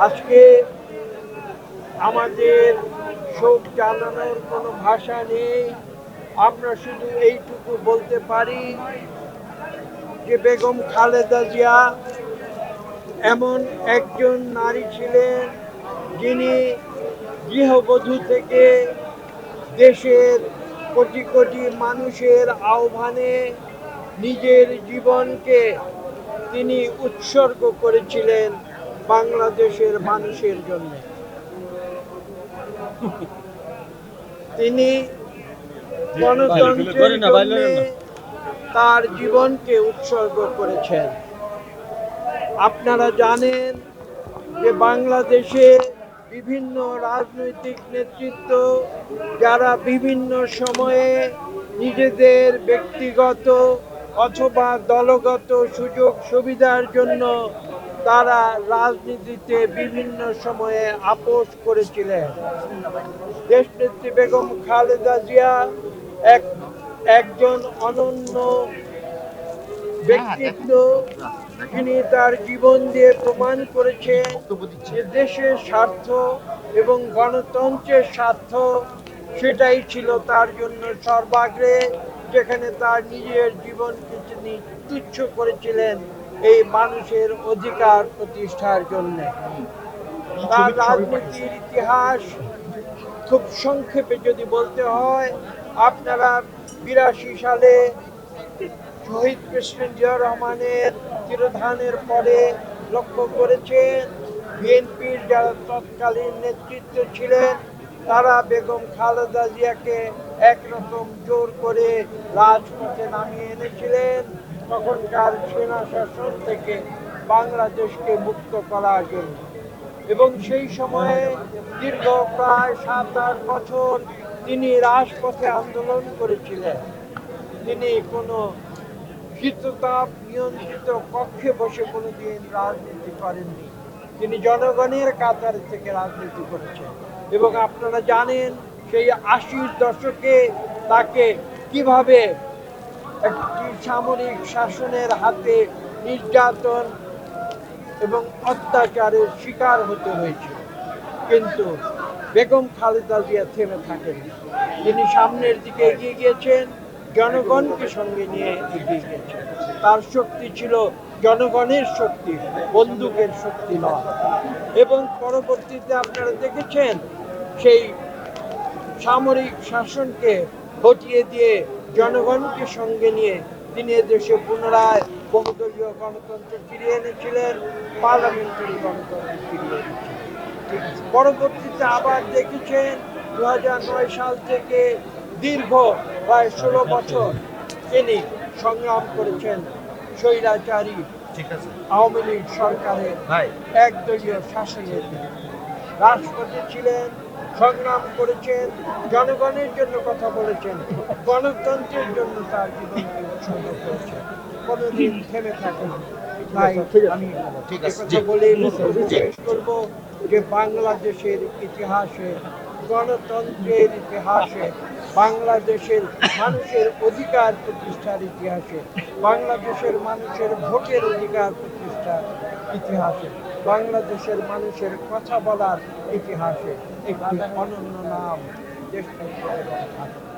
আজকে আমাদের শোক জানানোর কোনো ভাষা নেই। আমরা শুধু এইটুকু বলতে পারি যে বেগম খালেদা জিয়া এমন একজন নারী ছিলেন যিনি গৃহবধূ থেকে দেশের কোটি কোটি মানুষের আহ্বানে নিজের জীবনকে তিনি উৎসর্গ করেছিলেন বাংলাদেশের মানুষের জন্য। তিনি গণতন্ত্রের জন্য তার জীবনকে উৎসর্গ করেছেন। আপনারা জানেন যে বাংলাদেশে বিভিন্ন রাজনৈতিক নেতৃত্ব যারা বিভিন্ন সময়ে নিজেদের ব্যক্তিগত অথবা দলগত সুযোগ সুবিধার জন্য তারা রাজনীতিতে বিভিন্ন সময়ে আপোষ করেছিলেন। দেশনেত্রী বেগম খালেদা জিয়া একজন অনন্য ব্যক্তিত্ব। তিনি তার জীবন দিয়ে প্রমাণ করেছেন যে দেশের স্বার্থ এবং গণতন্ত্রের স্বার্থ সেটাই ছিল তার জন্য সর্বাগ্রে, যেখানে তার নিজের জীবনকে তিনি তুচ্ছ করেছিলেন এই মানুষের অধিকার প্রতিষ্ঠার জন্য। তার রাজনীতির ইতিহাস খুব সংক্ষেপে যদি বলতে হয়, আপনারা 82 সালে শহীদ প্রেসিডেন্ট জিয়াউর রহমানের তিরোধানের পরে লক্ষ্য করেছেন বিএনপির যারা তৎকালীন নেতৃত্ব ছিলেন তারা বেগম খালেদা জিয়াকে একরকম জোর করে রাজপথে নামিয়ে এনেছিলেন তখনকার সেনা শাসন থেকে বাংলাদেশকে মুক্ত করার জন্য। এবং সেই সময়ে দীর্ঘ প্রায় 7-8 বছর তিনি রাজপথে আন্দোলন করেছিলেন। তিনি কোনো শীততাপ নিয়ন্ত্রিত কক্ষে বসে কোনোদিন রাজনীতি করেননি। তিনি জনগণের কাতার থেকে রাজনীতি করেছেন। এবং আপনারা জানেন সেই 80-র দশকে তাকে কিভাবে একটি সামরিক শাসনের হাতে নির্যাতন এবং অত্যাচারের শিকার হতে হয়েছিল। কিন্তু বেগম খালেদা জিয়া থেমে থাকেননি। তিনি সামনের দিকে এগিয়ে গিয়েছেন, জনগণকে সঙ্গে নিয়ে এগিয়ে গিয়েছেন। তার শক্তি ছিল জনগণের শক্তি, বন্দুকের শক্তি নয়। এবং পরবর্তীতে আপনারা দেখেছেন সেই সামরিক শাসনকে হটিয়ে দিয়ে জনগণকে সঙ্গে নিয়ে তিনি দেশে পুনরায় বহুদলীয় গণতন্ত্র ফিরিয়ে এনেছিলেন, পার্লামেন্টারি গণতন্ত্র ফিরিয়ে এনেছিলেন। পরবর্তীতে আবার দেখেছেন 2009 সাল থেকে দীর্ঘ প্রায় 16 বছর তিনি সংগ্রাম করেছেন স্বৈরাচারী আওয়ামী লীগ সরকারের একদলীয় শাসনের বিরুদ্ধে। রাজপথে ছিলেন, সংগ্রাম করেছেন, জনগণের জন্য কথা বলেছেন, গণতন্ত্রের জন্য তার জীবনকে উৎসর্গ করেছেন, কোনোদিন থেমে থাকেন। তাই আমি কথা বলে শেষ করবো যে বাংলাদেশের ইতিহাসে, গণতন্ত্রের ইতিহাসে, বাংলাদেশের মানুষের অধিকার প্রতিষ্ঠার ইতিহাসে, বাংলাদেশের মানুষের ভোটের অধিকার প্রতিষ্ঠার ইতিহাসে, বাংলাদেশের মানুষের কথা বলার ইতিহাসে একটি অনন্য নাম দেশনেত্রী বেগম খালেদা জিয়া।